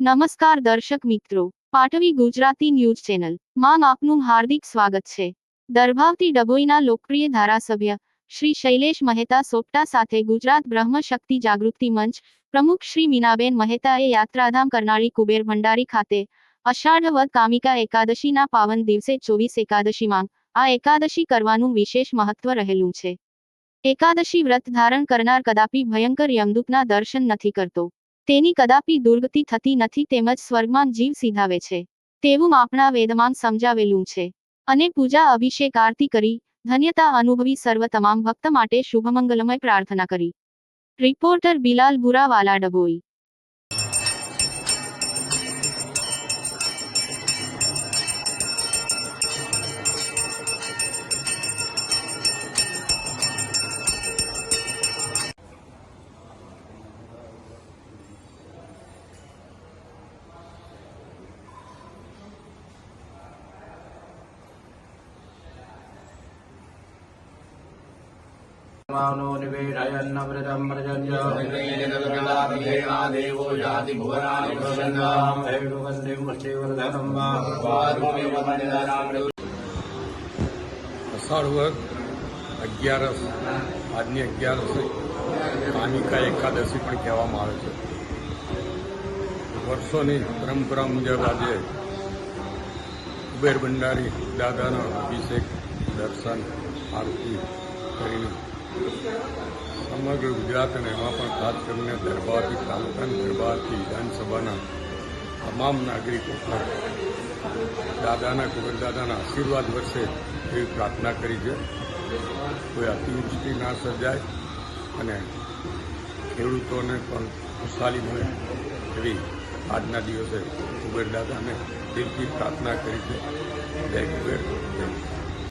નમસ્કાર દર્શક મિત્રો, પાટવી ગુજરાતી ન્યૂઝ ચેનલ માં આપનું હાર્દિક સ્વાગત છે। દરભાવતી ડભોઈના લોકપ્રિય ધારાસભ્ય શ્રી શૈલેષ મહેતા સોપટા સાથે ગુજરાત બ્રહ્મ શક્તિ જાગૃતિ મંચ પ્રમુખ શ્રી મીનાબેન મહેતાએ યાત્રાધામ કરનાળી કુબેર ભંડારી ખાતે અષાઢ વદ કામિકા એકાદશીના પાવન દિવસે 24 એકાદશીમાં આ એકાદશી કરવાનું વિશેષ મહત્વ રહેલું છે। એકાદશી વ્રત ધારણ કરનાર કદાપી ભયંકર યમદૂતના દર્શન નથી કરતો, તેની કદાપી દુર્ગતિ થતી નથી, તેમજ સ્વર્ગમાં જીવ સીધાવે છે તેવું આપણા વેદમાં સમજાવેલું છે। અને પૂજા અભિષેક આરતી કરી ધન્યતા અનુભવી સર્વ તમામ ભક્ત માટે શુભમંગલમય પ્રાર્થના કરી। રિપોર્ટર બિલાલ ભુરાવાલા, ડભોઈ। मानो निवेदयन्न व्रतं व्रजन्यो देवो याति भुवनानि प्रसन्नां वैडुवन्दिं वृष्टिवर्धनं वा અષાઢ વદ 11 આજની 11 કામિકા એકાદશી પણ કહેવામાં આવે છે। વર્ષોની પરંપરા મુજબ આજે કુબેર ભંડારી દાદાનો અભિષેક, દર્શન, આરતી કરીને સમગ્ર ગુજરાત અને એમાં પણ ખાસ કરીને દરભાવતી તાલુકાની દરભાવતી વિધાનસભાના તમામ નાગરિકો પર દાદાના કુબેર દાદાના આશીર્વાદ વરસે એવી પ્રાર્થના કરી છે। કોઈ અતિવૃષ્ટિ ના સર્જાય અને ખેડૂતોને પણ ખુશાલી મળે એવી આજના દિવસે કુબેર દાદાને દિલથી પ્રાર્થના કરી છે। જય કુબેર, જય